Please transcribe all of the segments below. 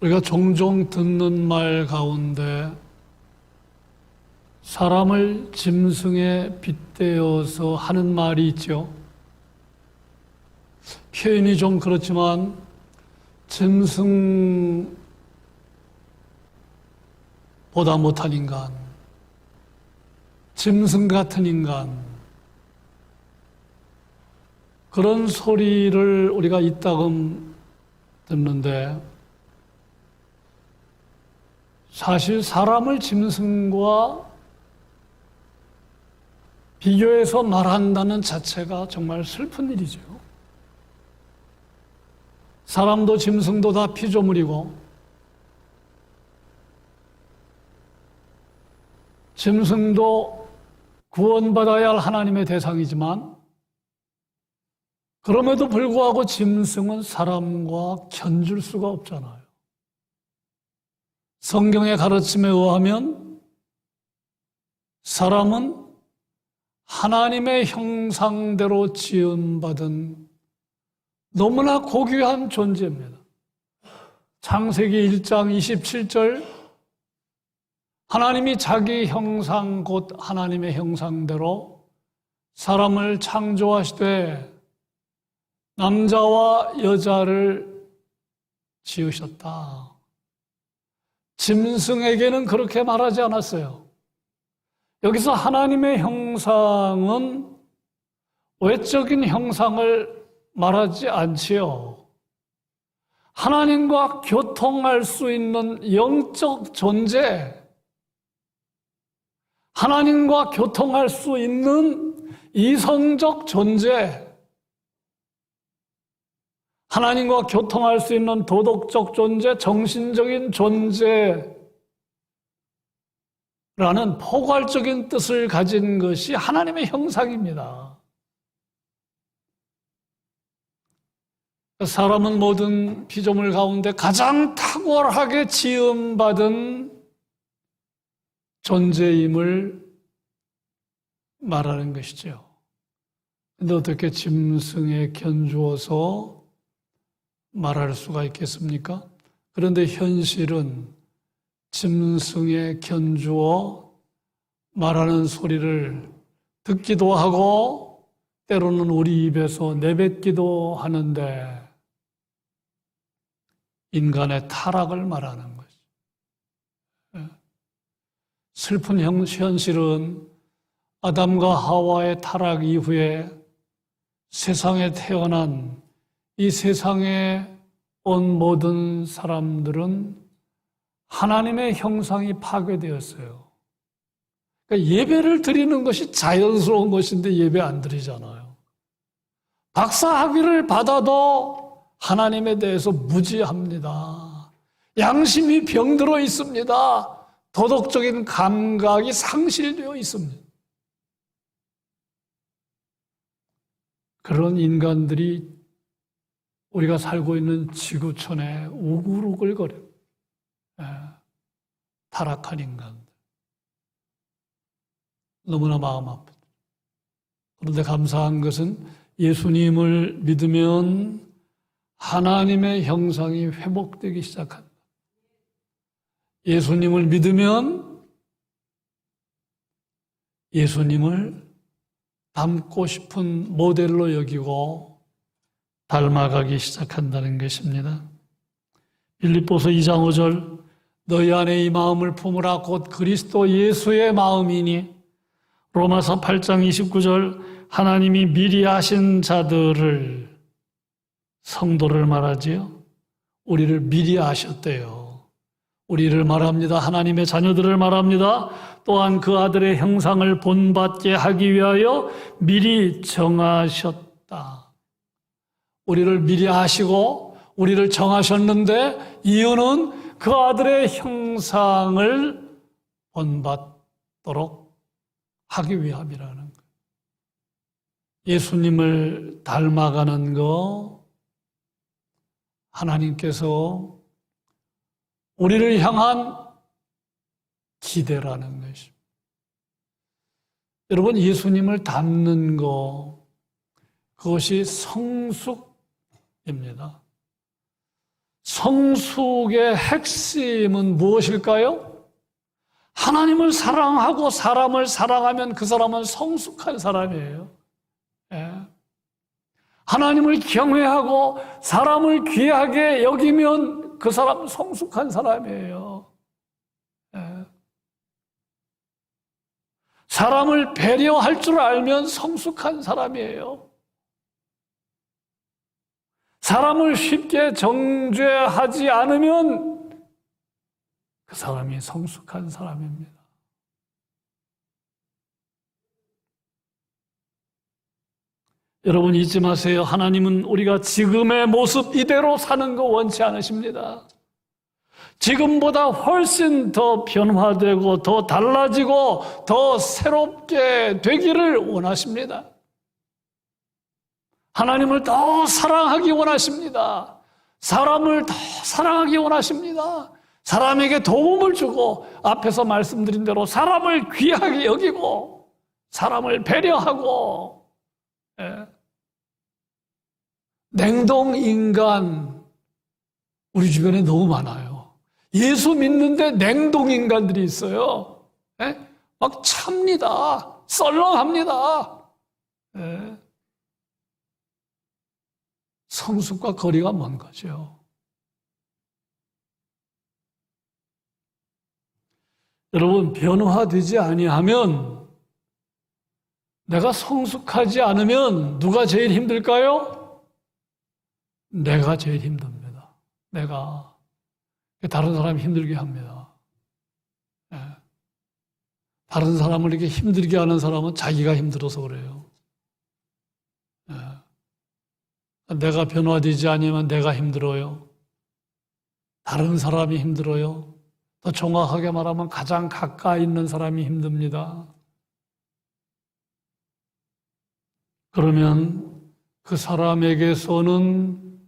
우리가 종종 듣는 말 가운데 사람을 짐승에 빗대어서 하는 말이 있죠. 표현이 좀 그렇지만 짐승보다 못한 인간, 짐승 같은 인간, 그런 소리를 우리가 이따금 듣는데, 사실 사람을 짐승과 비교해서 말한다는 자체가 정말 슬픈 일이죠. 사람도 짐승도 다 피조물이고, 짐승도 구원받아야 할 하나님의 대상이지만, 그럼에도 불구하고 짐승은 사람과 견줄 수가 없잖아요. 성경의 가르침에 의하면 사람은 하나님의 형상대로 지음받은 너무나 고귀한 존재입니다. 창세기 1장 27절, 하나님이 자기 형상 곧 하나님의 형상대로 사람을 창조하시되 남자와 여자를 지으셨다. 짐승에게는 그렇게 말하지 않았어요. 여기서 하나님의 형상은 외적인 형상을 말하지 않지요. 하나님과 교통할 수 있는 영적 존재, 하나님과 교통할 수 있는 이성적 존재, 하나님과 교통할 수 있는 도덕적 존재, 정신적인 존재라는 포괄적인 뜻을 가진 것이 하나님의 형상입니다. 사람은 모든 피조물 가운데 가장 탁월하게 지음받은 존재임을 말하는 것이죠. 그런데 어떻게 짐승에 견주어서 말할 수가 있겠습니까? 그런데 현실은 짐승에 견주어 말하는 소리를 듣기도 하고 때로는 우리 입에서 내뱉기도 하는데 인간의 타락을 말하는 것이죠. 슬픈 현실은 아담과 하와의 타락 이후에 세상에 태어난 이 세상에 온 모든 사람들은 하나님의 형상이 파괴되었어요. 그러니까 예배를 드리는 것이 자연스러운 것인데 예배 안 드리잖아요. 박사학위를 받아도 하나님에 대해서 무지합니다. 양심이 병들어 있습니다. 도덕적인 감각이 상실되어 있습니다. 그런 인간들이 우리가 살고 있는 지구촌에 우글우글거려요. 타락한 인간들. 너무나 마음 아프다. 그런데 감사한 것은 예수님을 믿으면 하나님의 형상이 회복되기 시작한다. 예수님을 믿으면 예수님을 닮고 싶은 모델로 여기고 닮아가기 시작한다는 것입니다. 빌립보서 2장 5절, 너희 안에 이 마음을 품으라 곧 그리스도 예수의 마음이니. 로마서 8장 29절, 하나님이 미리 아신 자들을, 성도를 말하지요. 우리를 미리 아셨대요. 우리를 말합니다. 하나님의 자녀들을 말합니다. 또한 그 아들의 형상을 본받게 하기 위하여 미리 정하셨다. 우리를 미리 아시고 우리를 정하셨는데 이유는 그 아들의 형상을 본받도록 하기 위함이라는 거예요. 예수님을 닮아가는 거 하나님께서 우리를 향한 기대라는 것입니다. 여러분, 예수님을 닮는 거, 그것이 성숙입니다. 성숙의 핵심은 무엇일까요? 하나님을 사랑하고 사람을 사랑하면 그 사람은 성숙한 사람이에요. 예. 하나님을 경외하고 사람을 귀하게 여기면 그 사람은 성숙한 사람이에요. 예. 사람을 배려할 줄 알면 성숙한 사람이에요. 사람을 쉽게 정죄하지 않으면 그 사람이 성숙한 사람입니다. 여러분 잊지 마세요. 하나님은 우리가 지금의 모습 이대로 사는 거 원치 않으십니다. 지금보다 훨씬 더 변화되고 더 달라지고 더 새롭게 되기를 원하십니다. 하나님을 더 사랑하기 원하십니다. 사람을 더 사랑하기 원하십니다. 사람에게 도움을 주고 앞에서 말씀드린 대로 사람을 귀하게 여기고 사람을 배려하고 냉동인간 우리 주변에 너무 많아요. 예수 믿는데 냉동인간들이 있어요. 막 찹니다. 썰렁합니다. 성숙과 거리가 먼 거죠. 여러분 변화되지 아니하면 내가 성숙하지 않으면 누가 제일 힘들까요? 내가 제일 힘듭니다. 내가 다른 사람이 힘들게 합니다. 다른 사람을 이렇게 힘들게 하는 사람은 자기가 힘들어서 그래요. 내가 변화되지 않으면 내가 힘들어요. 다른 사람이 힘들어요. 더 정확하게 말하면 가장 가까이 있는 사람이 힘듭니다. 그러면 그 사람에게서는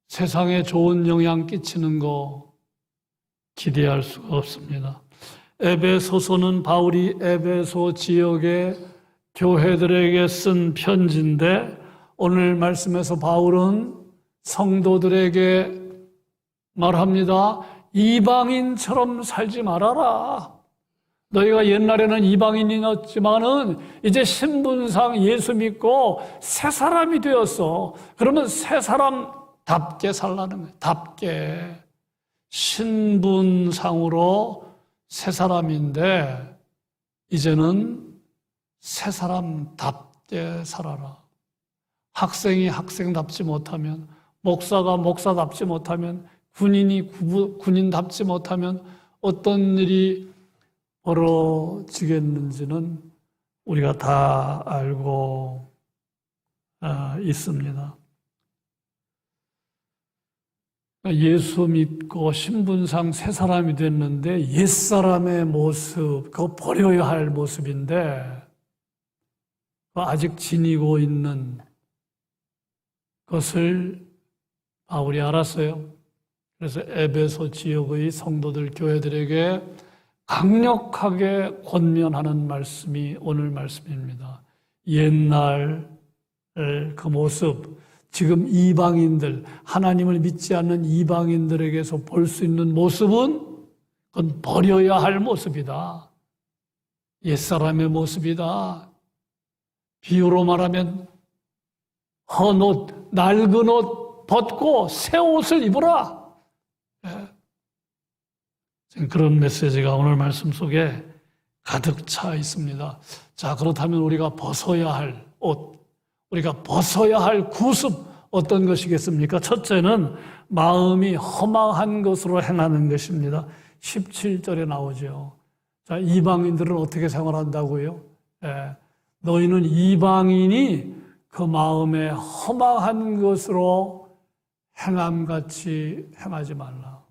세상에 좋은 영향 끼치는 거 기대할 수가 없습니다. 에베소서는 바울이 에베소 지역의 교회들에게 쓴 편지인데 오늘 말씀에서 바울은 성도들에게 말합니다. 이방인처럼 살지 말아라. 너희가 옛날에는 이방인이었지만은 이제 신분상 예수 믿고 새 사람이 되었어. 그러면 새 사람답게 살라는 거예요. 답게. 신분상으로 새 사람인데 이제는 새 사람답게 살아라. 학생이 학생답지 못하면, 목사가 목사답지 못하면, 군인이 군인답지 못하면 어떤 일이 벌어지겠는지는 우리가 다 알고 있습니다. 예수 믿고 신분상 새 사람이 됐는데 옛사람의 모습, 그거 버려야 할 모습인데 아직 지니고 있는 것을 바울이 알았어요. 그래서 에베소 지역의 성도들, 교회들에게 강력하게 권면하는 말씀이 오늘 말씀입니다. 옛날 그 모습, 지금 이방인들, 하나님을 믿지 않는 이방인들에게서 볼 수 있는 모습은 그건 버려야 할 모습이다. 옛사람의 모습이다. 비유로 말하면 헌 옷, 낡은 옷 벗고 새 옷을 입으라. 그런 메시지가 오늘 말씀 속에 가득 차 있습니다. 자, 그렇다면 우리가 벗어야 할 옷, 우리가 벗어야 할 구습 어떤 것이겠습니까? 첫째는 마음이 허망한 것으로 행하는 것입니다. 17절에 나오죠. 자, 이방인들은 어떻게 생활한다고요? 너희는 이방인이 그 마음에 허망한 것으로 행함같이 행하지 말라.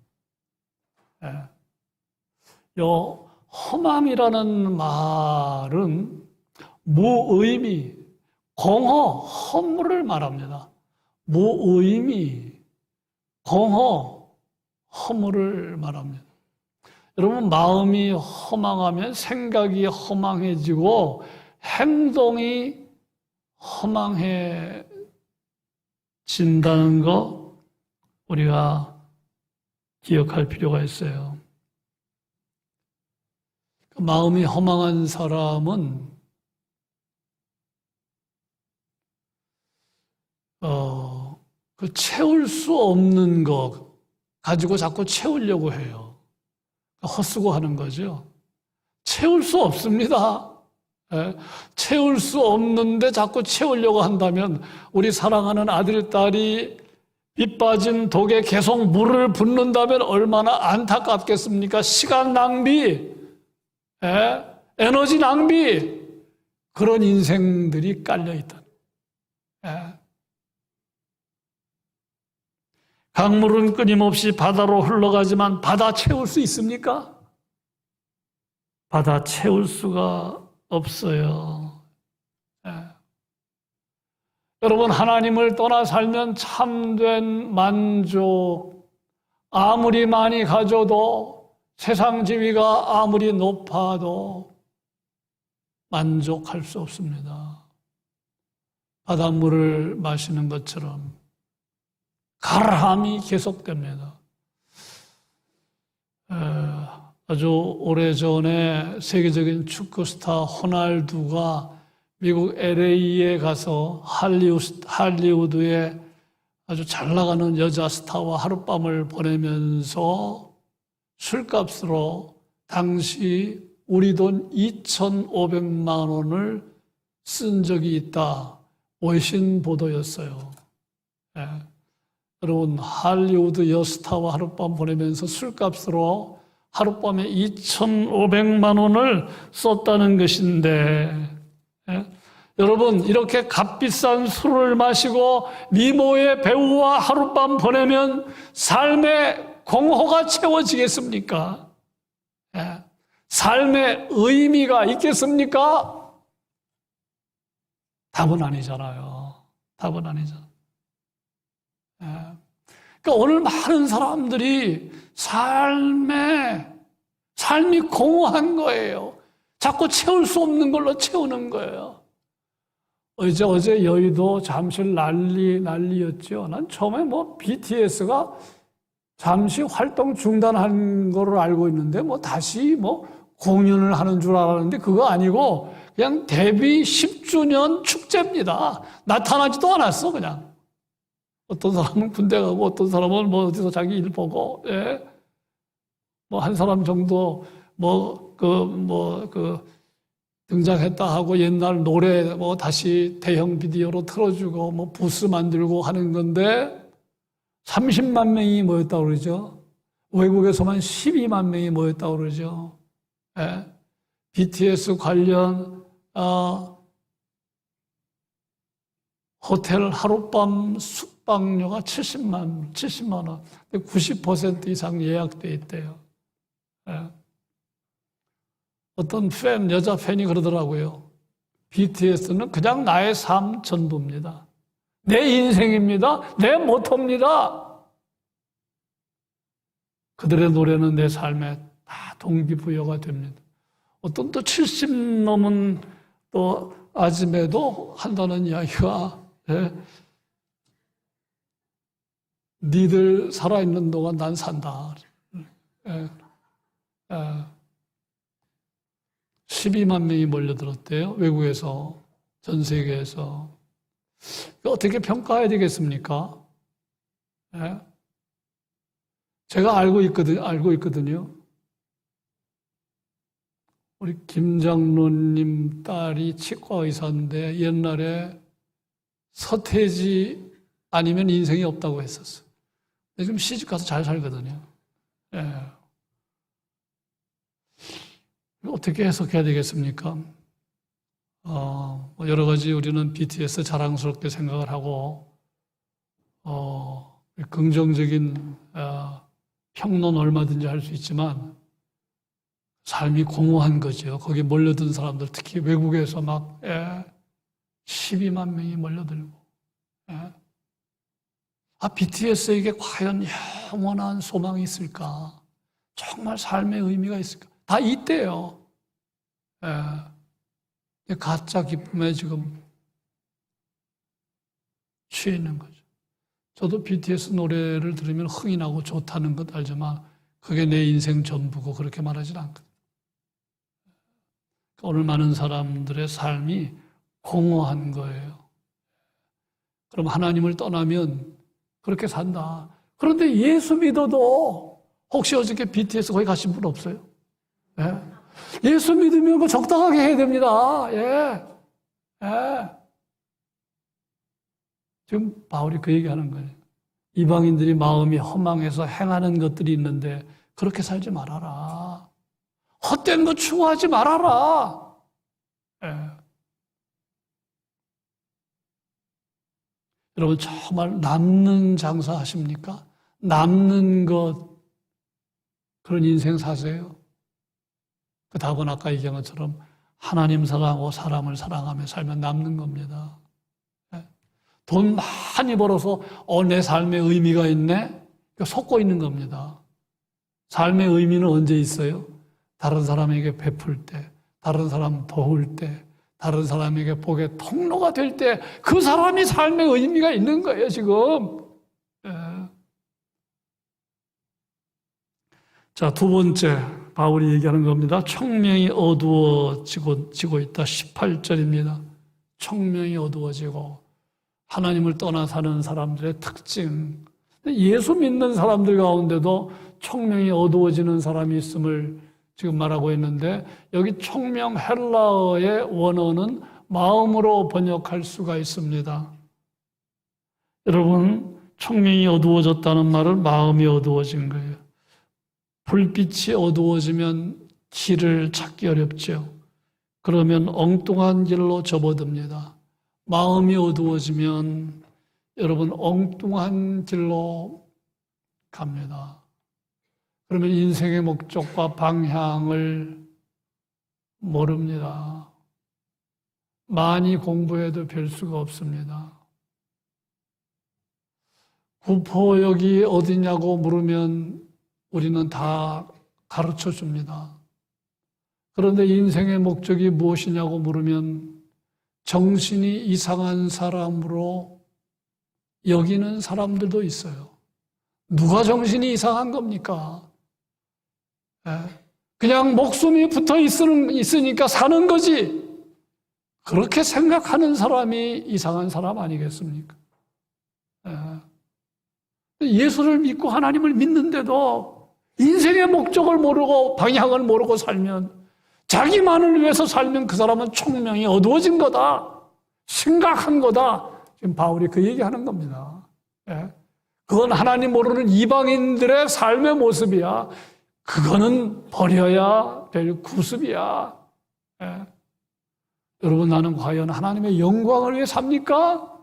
요 허망이라는 말은 무의미, 공허, 허물을 말합니다. 무의미, 공허, 허물을 말합니다. 여러분, 마음이 허망하면 생각이 허망해지고 행동이 허망해진다는 거 우리가 기억할 필요가 있어요. 마음이 허망한 사람은 그 채울 수 없는 거 가지고 자꾸 채우려고 해요. 헛수고하는 거죠. 채울 수 없습니다. 예? 채울 수 없는데 자꾸 채우려고 한다면 우리 사랑하는 아들, 딸이 빗 빠진 독에 계속 물을 붓는다면 얼마나 안타깝겠습니까? 시간 낭비, 에너지 낭비, 그런 인생들이 깔려있다. 강물은 끊임없이 바다로 흘러가지만 바다 채울 수 있습니까? 바다 채울 수가 없어요. 여러분, 하나님을 떠나 살면 참된 만족, 아무리 많이 가져도 세상 지위가 아무리 높아도 만족할 수 없습니다. 바닷물을 마시는 것처럼 가라함이 계속됩니다. 아주 오래전에 세계적인 축구 스타 호날두가 미국 LA에 가서 할리우드에 아주 잘 나가는 여자 스타와 하룻밤을 보내면서 술값으로 당시 우리 돈 2,500만 원을 쓴 적이 있다. 외신 보도였어요. 여러분, 할리우드 여스타와 하룻밤 보내면서 술값으로 하룻밤에 2,500만 원을 썼다는 것인데, 여러분, 이렇게 값비싼 술을 마시고 미모의 배우와 하룻밤 보내면 삶의 공허가 채워지겠습니까? 삶의 의미가 있겠습니까? 답은 아니잖아요. 답은 아니잖아요. 그러니까 오늘 많은 사람들이 삶이 공허한 거예요. 자꾸 채울 수 없는 걸로 채우는 거예요. 어제 여의도 잠실 난리였죠. 난 처음에 BTS가 잠시 활동 중단한 거를 알고 있는데 다시 공연을 하는 줄 알았는데 그거 아니고 그냥 데뷔 10주년 축제입니다. 나타나지도 않았어, 그냥. 어떤 사람은 군대 가고 어떤 사람은 어디서 자기 일 보고, 한 사람 정도 등장했다 하고 옛날 노래 다시 대형 비디오로 틀어주고 부스 만들고 하는 건데 30만 명이 모였다고 그러죠. 외국에서만 12만 명이 모였다고 그러죠. BTS 관련 호텔 하룻밤 숙박료가 70만 원, 90% 이상 예약돼 있대요. 어떤 여자 팬이 그러더라고요. BTS는 그냥 나의 삶 전부입니다. 내 인생입니다. 내 모토입니다. 그들의 노래는 내 삶에 다 동기부여가 됩니다. 어떤 또 70 넘은 또 아줌매도 한다는 이야기가, 니들 살아있는 동안 난 산다. 12만 명이 몰려들었대요. 외국에서, 전 세계에서. 어떻게 평가해야 되겠습니까? 제가 알고 있거든요. 우리 김장로님 딸이 치과 의사인데 옛날에 서태지 아니면 인생이 없다고 했었어요. 지금 시집가서 잘 살거든요. 어떻게 해석해야 되겠습니까? 여러 가지 우리는 BTS 자랑스럽게 생각을 하고, 긍정적인 평론 얼마든지 할 수 있지만, 삶이 공허한 거죠. 거기 몰려든 사람들, 특히 외국에서 12만 명이 몰려들고, BTS에게 과연 영원한 소망이 있을까? 정말 삶의 의미가 있을까? 다 있대요. 가짜 기쁨에 지금 취해 있는 거죠. 저도 BTS 노래를 들으면 흥이 나고 좋다는 것 알지만 그게 내 인생 전부고 그렇게 말하진 않거든요. 오늘 많은 사람들의 삶이 공허한 거예요. 그럼 하나님을 떠나면 그렇게 산다. 그런데 예수 믿어도 혹시 어저께 BTS 거기 가신 분 없어요? 예. 예수 믿으면 적당하게 해야 됩니다. 예. 예. 지금 바울이 그 얘기하는 거예요. 이방인들이 마음이 허망해서 행하는 것들이 있는데 그렇게 살지 말아라. 헛된 거 추구하지 말아라. 예. 여러분 정말 남는 장사 하십니까? 남는 것 그런 인생 사세요? 그 답은 아까 얘기한 것처럼 하나님 사랑하고 사람을 사랑하며 살면 남는 겁니다. 돈 많이 벌어서 내 삶에 의미가 있네? 속고 있는 겁니다. 삶의 의미는 언제 있어요? 다른 사람에게 베풀 때, 다른 사람 도울 때, 다른 사람에게 복의 통로가 될 때 그 사람이 삶의 의미가 있는 거예요, 지금. 예. 자, 두 번째 바울이 얘기하는 겁니다. 청명이 어두워지고 있다. 18절입니다. 청명이 어두워지고 하나님을 떠나 사는 사람들의 특징. 예수 믿는 사람들 가운데도 청명이 어두워지는 사람이 있음을 지금 말하고 있는데 여기 청명 헬라어의 원어는 마음으로 번역할 수가 있습니다. 여러분, 청명이 어두워졌다는 말은 마음이 어두워진 거예요. 불빛이 어두워지면 길을 찾기 어렵죠. 그러면 엉뚱한 길로 접어듭니다. 마음이 어두워지면 여러분 엉뚱한 길로 갑니다. 그러면 인생의 목적과 방향을 모릅니다. 많이 공부해도 별 수가 없습니다. 구포역이 어디냐고 물으면 우리는 다 가르쳐 줍니다. 그런데 인생의 목적이 무엇이냐고 물으면 정신이 이상한 사람으로 여기는 사람들도 있어요. 누가 정신이 이상한 겁니까? 그냥 목숨이 붙어 있으니까 사는 거지. 그렇게 생각하는 사람이 이상한 사람 아니겠습니까? 예수를 믿고 하나님을 믿는데도 인생의 목적을 모르고 방향을 모르고 살면 자기만을 위해서 살면 그 사람은 총명이 어두워진 거다. 심각한 거다. 지금 바울이 그 얘기하는 겁니다. 그건 하나님 모르는 이방인들의 삶의 모습이야. 그거는 버려야 될 구습이야. 여러분, 나는 과연 하나님의 영광을 위해 삽니까?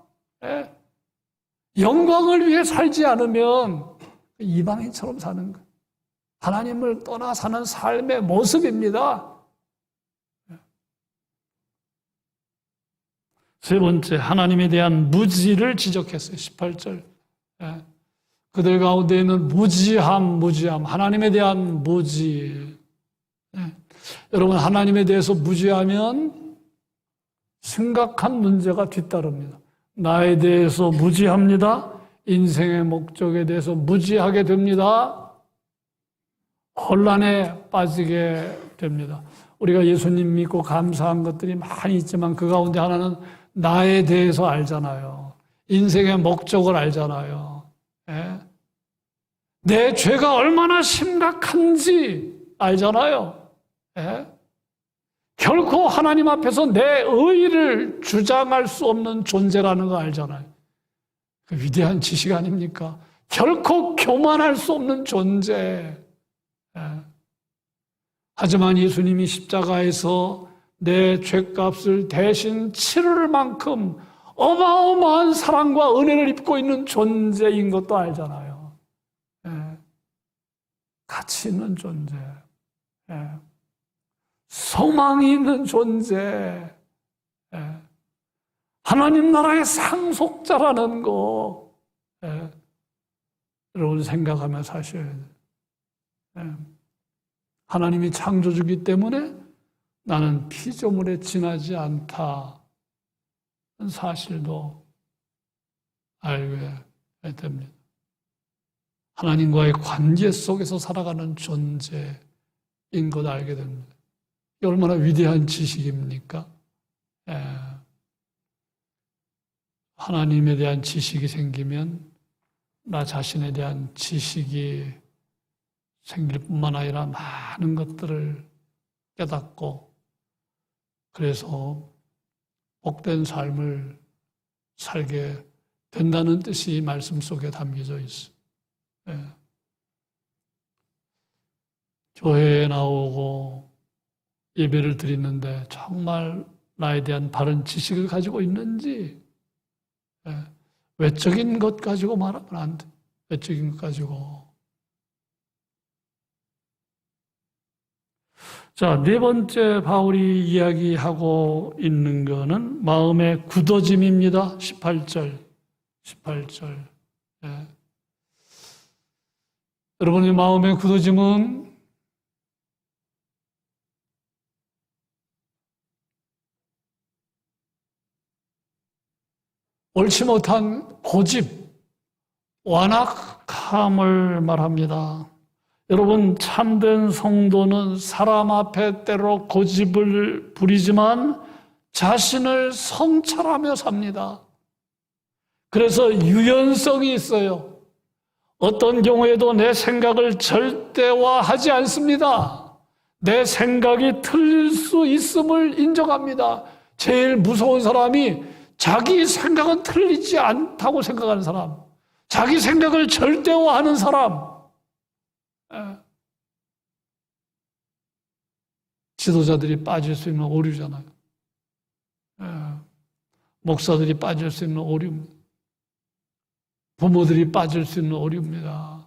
영광을 위해 살지 않으면 이방인처럼 사는 거예요. 하나님을 떠나 사는 삶의 모습입니다. 세 번째, 하나님에 대한 무지를 지적했어요. 18절. 그들 가운데에는 무지함. 하나님에 대한 무지. 여러분, 하나님에 대해서 무지하면 심각한 문제가 뒤따릅니다. 나에 대해서 무지합니다. 인생의 목적에 대해서 무지하게 됩니다. 혼란에 빠지게 됩니다. 우리가 예수님 믿고 감사한 것들이 많이 있지만 그 가운데 하나는 나에 대해서 알잖아요. 인생의 목적을 알잖아요. 내 죄가 얼마나 심각한지 알잖아요. 결코 하나님 앞에서 내 의의를 주장할 수 없는 존재라는 거 알잖아요. 그 위대한 지식 아닙니까? 결코 교만할 수 없는 존재. 하지만 예수님이 십자가에서 내 죄값을 대신 치를 만큼 어마어마한 사랑과 은혜를 입고 있는 존재인 것도 알잖아요. 가치 있는 존재. 소망이 있는 존재. 하나님 나라의 상속자라는 거. 여러분 생각하며 사셔야 돼요. 하나님이 창조주기 때문에 나는 피조물에 지나지 않다. 사실도 알게 됩니다. 하나님과의 관계 속에서 살아가는 존재인 것 알게 됩니다. 이게 얼마나 위대한 지식입니까? 하나님에 대한 지식이 생기면 나 자신에 대한 지식이 생길 뿐만 아니라 많은 것들을 깨닫고 그래서 복된 삶을 살게 된다는 뜻이 말씀 속에 담겨져 있어요. 교회에 나오고 예배를 드리는데 정말 나에 대한 바른 지식을 가지고 있는지 외적인 것 가지고 말하면 안 돼. 외적인 것 가지고. 자, 네 번째 바울이 이야기하고 있는 거는 마음의 굳어짐입니다. 18절. 여러분의 마음의 굳어짐은 옳지 못한 고집, 완악함을 말합니다. 여러분, 참된 성도는 사람 앞에 때로 고집을 부리지만 자신을 성찰하며 삽니다. 그래서 유연성이 있어요. 어떤 경우에도 내 생각을 절대화하지 않습니다. 내 생각이 틀릴 수 있음을 인정합니다. 제일 무서운 사람이 자기 생각은 틀리지 않다고 생각하는 사람, 자기 생각을 절대화하는 사람. 지도자들이 빠질 수 있는 오류잖아요. 목사들이 빠질 수 있는 오류입니다. 부모들이 빠질 수 있는 오류입니다.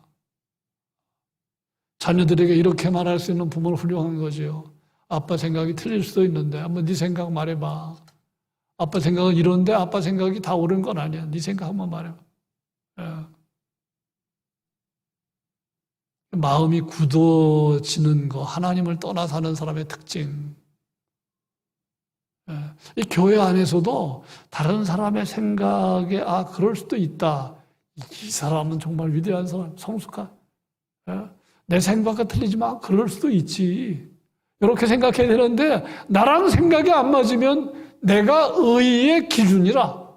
자녀들에게 이렇게 말할 수 있는 부모는 훌륭한 거죠. 아빠 생각이 틀릴 수도 있는데 한번 네 생각 말해봐. 아빠 생각은 이런데 아빠 생각이 다 옳은 건 아니야. 네 생각 한번 말해봐. 마음이 굳어지는 거, 하나님을 떠나 사는 사람의 특징. 이 교회 안에서도 다른 사람의 생각에 그럴 수도 있다. 이 사람은 정말 위대한 사람, 성숙한. 내 생각과 틀리지만 그럴 수도 있지. 이렇게 생각해야 되는데 나랑 생각이 안 맞으면 내가 의의 기준이라.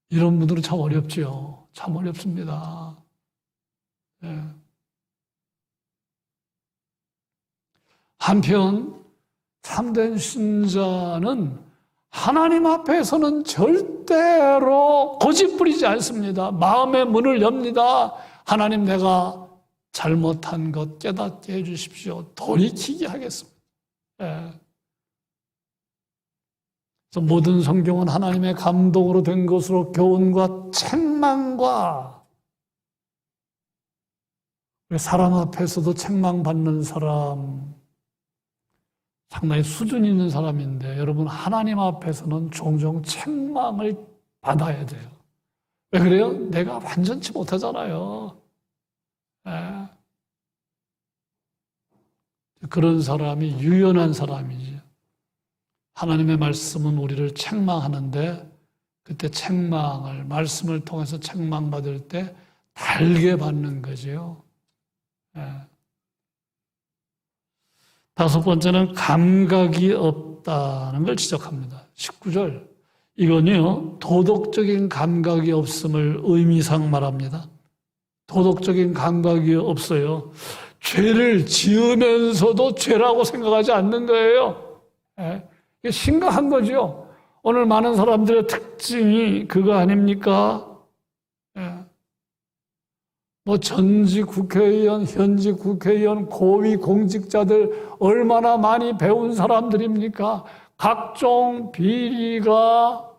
이런 분들은 참 어렵지요. 참 어렵습니다. 한편 참된 신자는 하나님 앞에서는 절대로 고집부리지 않습니다. 마음의 문을 엽니다. 하나님, 내가 잘못한 것 깨닫게 해주십시오. 돌이키게 하겠습니다. 그래서 모든 성경은 하나님의 감동으로 된 것으로 교훈과 책망과 사람 앞에서도 책망받는 사람, 상당히 수준 있는 사람인데 여러분, 하나님 앞에서는 종종 책망을 받아야 돼요. 왜 그래요? 내가 완전치 못하잖아요. 그런 사람이 유연한 사람이지. 하나님의 말씀은 우리를 책망하는데 그때 말씀을 통해서 책망받을 때 달게 받는 거죠. 다섯 번째는 감각이 없다는 걸 지적합니다. 19절. 이건요, 도덕적인 감각이 없음을 의미상 말합니다. 도덕적인 감각이 없어요. 죄를 지으면서도 죄라고 생각하지 않는 거예요. 이게 심각한 거죠. 오늘 많은 사람들의 특징이 그거 아닙니까? 전직 국회의원, 현직 국회의원, 고위 공직자들 얼마나 많이 배운 사람들입니까? 각종 비리가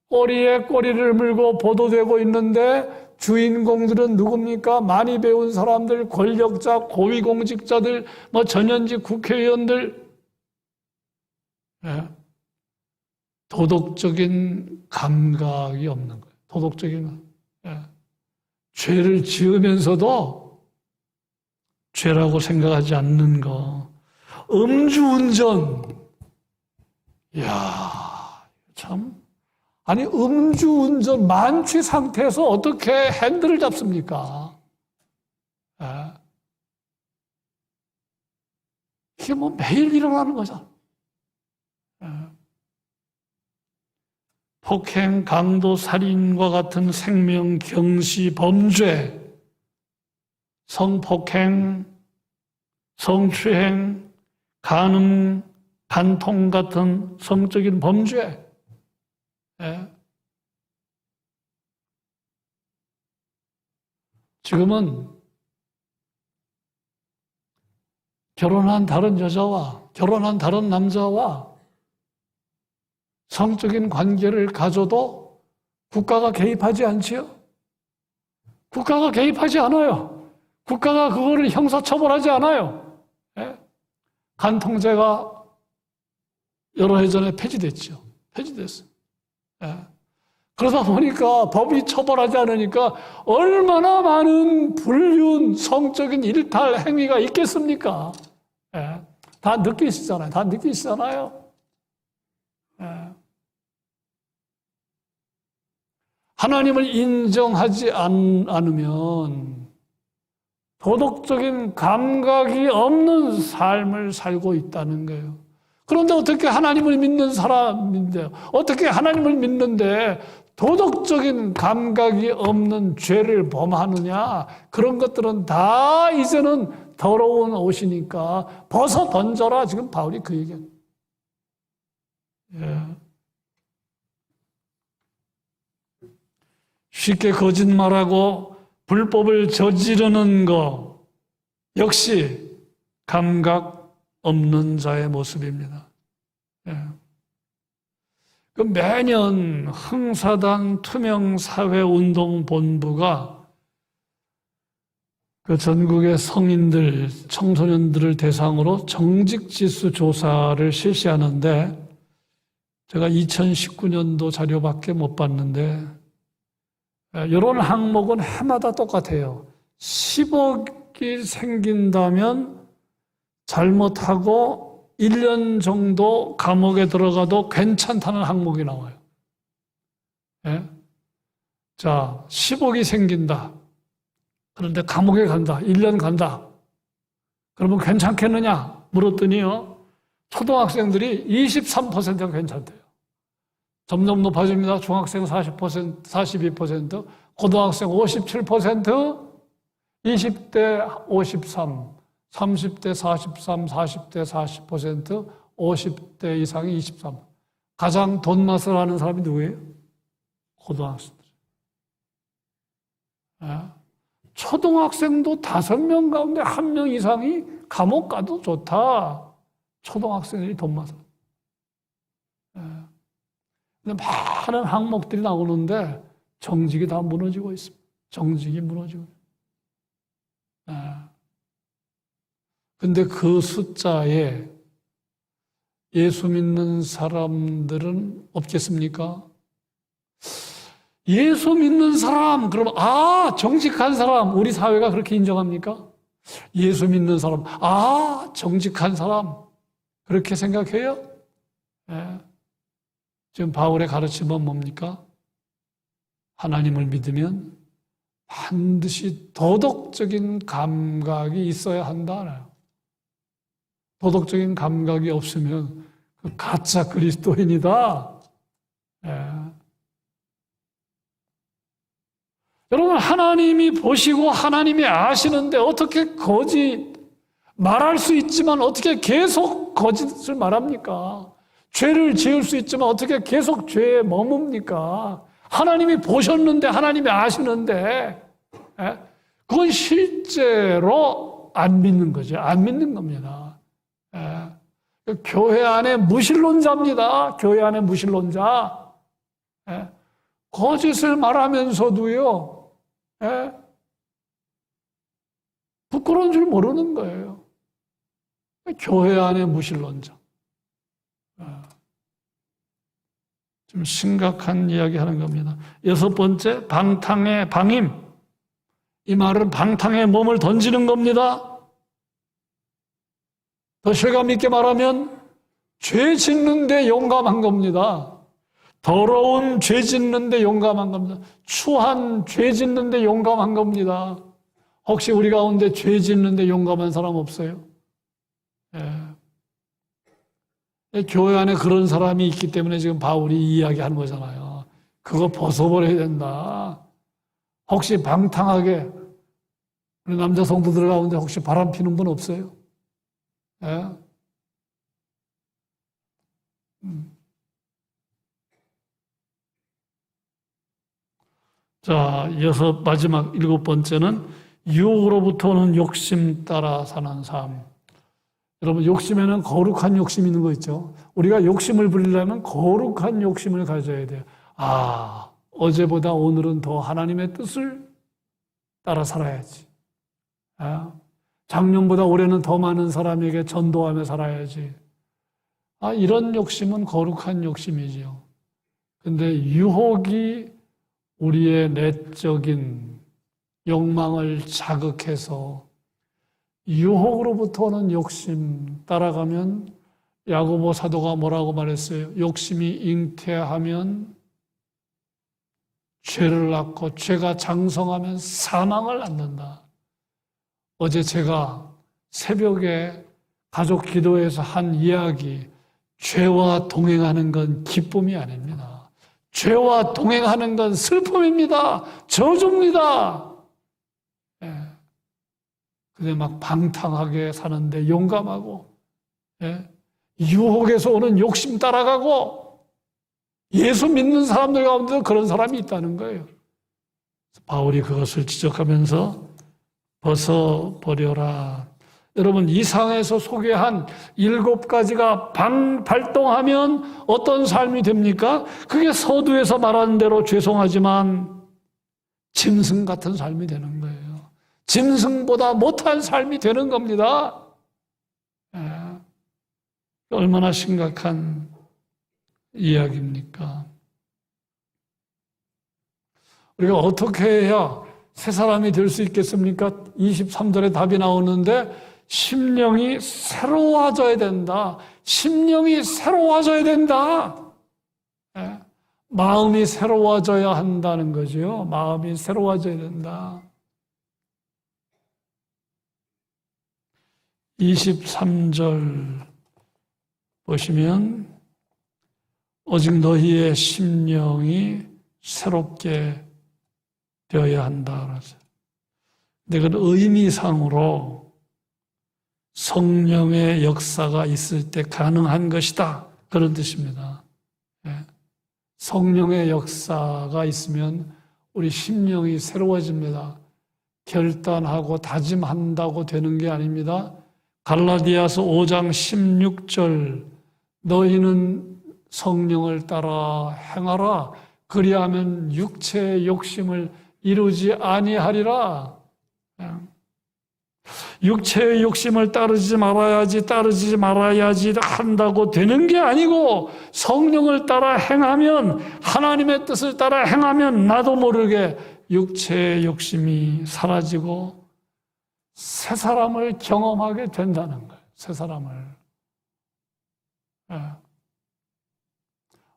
꼬리에 꼬리를 물고 보도되고 있는데 주인공들은 누굽니까? 많이 배운 사람들, 권력자, 고위 공직자들, 전현직 국회의원들. 도덕적인 감각이 없는 거예요. 도덕적인 죄를 지으면서도 죄라고 생각하지 않는 거. 음주운전. 이야, 참 아니, 음주운전 만취 상태에서 어떻게 핸들을 잡습니까? 예. 이게 뭐 매일 일어나는 거잖아. 예. 폭행, 강도, 살인과 같은 생명 경시 범죄, 성폭행, 성추행, 간음, 간통 같은 성적인 범죄. 예. 지금은 결혼한 다른 여자와 결혼한 다른 남자와 성적인 관계를 가져도 국가가 개입하지 않지요? 국가가 개입하지 않아요. 국가가 그거를 형사처벌하지 않아요. 예? 간통죄가 여러 해 전에 폐지됐죠. 폐지됐어요. 예. 그러다 보니까 법이 처벌하지 않으니까 얼마나 많은 불륜, 성적인 일탈 행위가 있겠습니까? 예. 다 느끼시잖아요. 다 느끼시잖아요. 예. 하나님을 인정하지 않으면 도덕적인 감각이 없는 삶을 살고 있다는 거예요. 그런데 어떻게 하나님을 믿는 사람인데, 어떻게 하나님을 믿는데 도덕적인 감각이 없는 죄를 범하느냐? 그런 것들은 다 이제는 더러운 옷이니까 벗어 던져라. 지금 바울이 그 얘기예요. 예. 쉽게 거짓말하고 불법을 저지르는 거 역시 감각 없는 자의 모습입니다. 예. 그 매년 흥사단 투명사회운동본부가 그 전국의 성인들, 청소년들을 대상으로 정직지수 조사를 실시하는데 제가 2019년도 자료밖에 못 봤는데 이런 항목은 해마다 똑같아요. 10억이 생긴다면 잘못하고 1년 정도 감옥에 들어가도 괜찮다는 항목이 나와요. 예? 자, 10억이 생긴다. 그런데 감옥에 간다. 1년 간다. 그러면 괜찮겠느냐? 물었더니요. 초등학생들이 23%가 괜찮대요. 점점 높아집니다. 중학생 40%, 42%, 고등학생 57%, 20대 53%, 30대 43%, 40대 40%, 50대 이상이 23%. 가장 돈 맛을 아는 사람이 누구예요? 고등학생들. 초등학생도 5명 가운데 1명 이상이 감옥 가도 좋다. 초등학생들이 돈 맛을. 근데 많은 항목들이 나오는데 정직이 다 무너지고 있습니다. 정직이 무너지고. 근데 그 숫자에 예수 믿는 사람들은 없겠습니까? 예수 믿는 사람, 그럼, 정직한 사람, 우리 사회가 그렇게 인정합니까? 예수 믿는 사람, 정직한 사람, 그렇게 생각해요? 예. 지금 바울의 가르침은 뭡니까? 하나님을 믿으면 반드시 도덕적인 감각이 있어야 한다. 도덕적인 감각이 없으면 그 가짜 그리스도인이다. 예. 여러분, 하나님이 보시고 하나님이 아시는데 어떻게 말할 수 있지만 어떻게 계속 거짓을 말합니까? 죄를 지을 수 있지만 어떻게 계속 죄에 머뭅니까? 하나님이 보셨는데, 하나님이 아시는데, 그건 실제로 안 믿는 거죠. 안 믿는 겁니다. 교회 안에 무신론자입니다. 교회 안에 무신론자. 거짓을 말하면서도요, 부끄러운 줄 모르는 거예요. 교회 안에 무신론자. 좀 심각한 이야기 하는 겁니다. 6번째, 방탕의 방임. 이 말은 방탕에 몸을 던지는 겁니다. 더 실감 있게 말하면 죄 짓는데 용감한 겁니다. 더러운 죄 짓는데 용감한 겁니다. 추한 죄 짓는데 용감한 겁니다. 혹시 우리 가운데 죄 짓는데 용감한 사람 없어요? 교회 안에 그런 사람이 있기 때문에 지금 바울이 이야기하는 거잖아요. 그거 벗어버려야 된다. 혹시 방탕하게 우리 남자 성도들 가운데 혹시 바람 피는 분 없어요? 예? 자, 이어서 마지막 7번째는 유혹으로부터 오는 욕심 따라 사는 삶. 여러분, 욕심에는 거룩한 욕심이 있는 거 있죠? 우리가 욕심을 부리려면 거룩한 욕심을 가져야 돼요. 어제보다 오늘은 더 하나님의 뜻을 따라 살아야지. 작년보다 올해는 더 많은 사람에게 전도하며 살아야지. 이런 욕심은 거룩한 욕심이지요. 근데 유혹이 우리의 내적인 욕망을 자극해서 유혹으로부터 오는 욕심 따라가면 야고보 사도가 뭐라고 말했어요? 욕심이 잉태하면 죄를 낳고 죄가 장성하면 사망을 낳는다. 어제 제가 새벽에 가족 기도회에서 한 이야기, 죄와 동행하는 건 기쁨이 아닙니다. 죄와 동행하는 건 슬픔입니다. 저주입니다. 근데 막 방탕하게 사는데 용감하고, 유혹에서 오는 욕심 따라가고, 예수 믿는 사람들 가운데도 그런 사람이 있다는 거예요. 바울이 그것을 지적하면서 벗어버려라. 여러분, 이 상에서 소개한 7가지가 발동하면 어떤 삶이 됩니까? 그게 서두에서 말하는 대로 죄송하지만 짐승 같은 삶이 되는 거예요. 짐승보다 못한 삶이 되는 겁니다. 얼마나 심각한 이야기입니까? 우리가 어떻게 해야 새 사람이 될 수 있겠습니까? 23절에 답이 나오는데 심령이 새로워져야 된다. 심령이 새로워져야 된다. 마음이 새로워져야 한다는 거죠. 마음이 새로워져야 된다. 23절 보시면 오직 너희의 심령이 새롭게 되어야 한다. 근데 그건 의미상으로 성령의 역사가 있을 때 가능한 것이다. 그런 뜻입니다. 성령의 역사가 있으면 우리 심령이 새로워집니다. 결단하고 다짐한다고 되는 게 아닙니다. 갈라디아서 5장 16절 너희는 성령을 따라 행하라. 그리하면 육체의 욕심을 이루지 아니하리라. 육체의 욕심을 따르지 말아야지 한다고 되는 게 아니고 성령을 따라 행하면 하나님의 뜻을 따라 행하면 나도 모르게 육체의 욕심이 사라지고 새 사람을 경험하게 된다는 거예요. 새 사람을.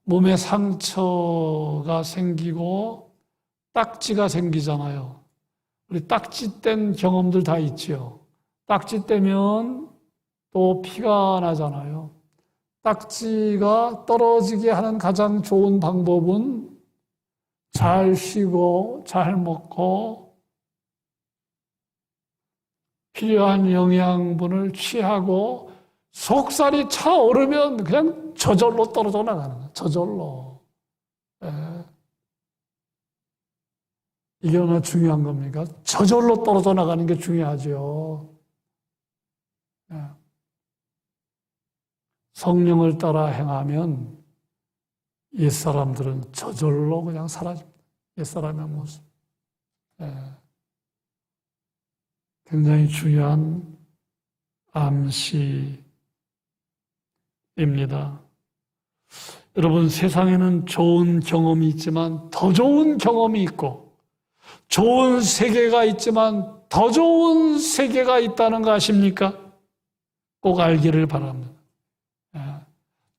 몸에 상처가 생기고 딱지가 생기잖아요. 우리 딱지 뗀 경험들 다 있지요. 딱지 떼면 또 피가 나잖아요. 딱지가 떨어지게 하는 가장 좋은 방법은 잘 쉬고 잘 먹고 필요한 영양분을 취하고 속살이 차오르면 그냥 저절로 떨어져 나가는 거예요. 저절로. 이게 얼마나 중요한 겁니까? 저절로 떨어져 나가는 게 중요하죠. 성령을 따라 행하면 옛사람들은 저절로 그냥 사라집니다. 옛사람의 모습. 굉장히 중요한 암시입니다. 여러분, 세상에는 좋은 경험이 있지만 더 좋은 경험이 있고 좋은 세계가 있지만 더 좋은 세계가 있다는 거 아십니까? 꼭 알기를 바랍니다.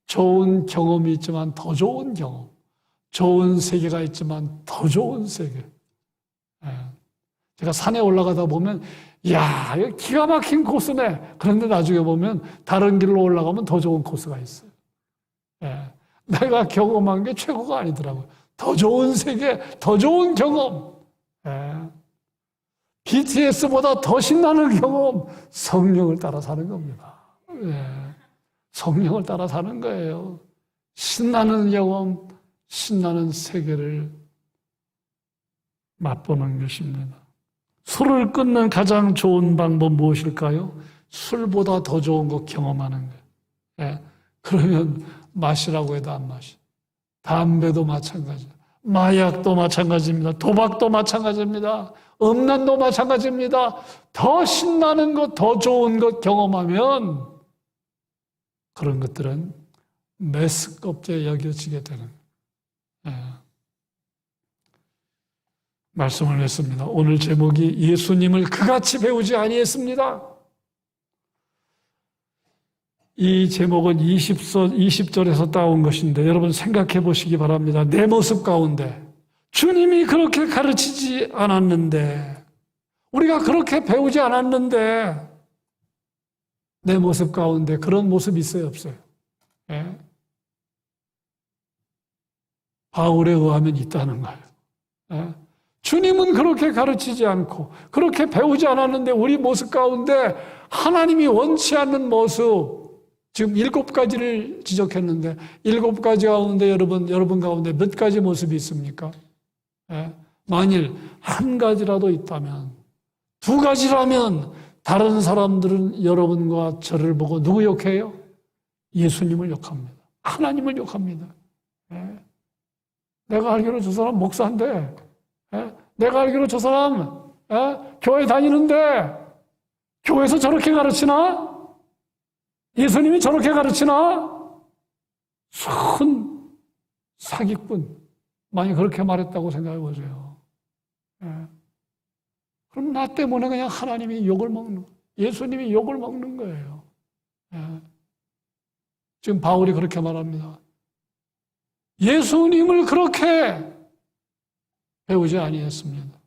좋은 경험이 있지만 더 좋은 경험. 좋은 세계가 있지만 더 좋은 세계. 예. 제가 산에 올라가다 보면 이야, 이거 기가 막힌 코스네. 그런데 나중에 보면 다른 길로 올라가면 더 좋은 코스가 있어요. 예. 내가 경험한 게 최고가 아니더라고요. 더 좋은 세계, 더 좋은 경험. 예. BTS보다 더 신나는 경험, 성령을 따라 사는 겁니다. 예. 성령을 따라 사는 거예요. 신나는 경험, 신나는 세계를 맛보는 것입니다. 술을 끊는 가장 좋은 방법 무엇일까요? 술보다 더 좋은 거 경험하는 거예요. 예. 그러면 마시라고 해도 안 마셔. 담배도 마찬가지예요. 마약도 마찬가지입니다. 도박도 마찬가지입니다. 음란도 마찬가지입니다. 더 신나는 것, 더 좋은 것 경험하면 그런 것들은 메스껍게 여겨지게 되는 거예요. 말씀을 했습니다. 오늘 제목이 예수님을 그같이 배우지 아니했습니다. 이 제목은 20절에서 따온 것인데 여러분 생각해 보시기 바랍니다. 내 모습 가운데 주님이 그렇게 가르치지 않았는데 우리가 그렇게 배우지 않았는데 내 모습 가운데 그런 모습이 있어요, 없어요? 예? 바울에 의하면 있다는 거예요. 예? 주님은 그렇게 가르치지 않고 그렇게 배우지 않았는데 우리 모습 가운데 하나님이 원치 않는 모습, 지금 7가지를 지적했는데 7가지 가운데 여러분 가운데 몇 가지 모습이 있습니까? 예? 만일 한 가지라도 있다면, 2가지라면 다른 사람들은 여러분과 저를 보고 누구 욕해요? 예수님을 욕합니다. 하나님을 욕합니다. 예? 내가 알기로 저 사람 목사인데, 예? 내가 알기로 저 사람 교회 다니는데 교회에서 저렇게 가르치나? 예수님이 저렇게 가르치나? 큰 사기꾼. 만약 그렇게 말했다고 생각해 보세요. 예. 그럼 나 때문에 그냥 하나님이 욕을 먹는, 예수님이 욕을 먹는 거예요. 예. 지금 바울이 그렇게 말합니다. 예수님을 그렇게 배우지 아니했습니다.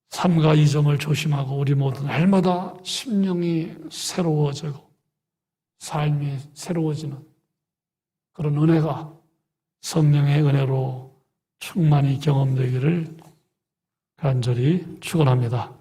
삼가 이점을 조심하고 우리 모두 날마다 심령이 새로워지고 삶이 새로워지는 그런 은혜가 성령의 은혜로 충만히 경험되기를 간절히 축원합니다.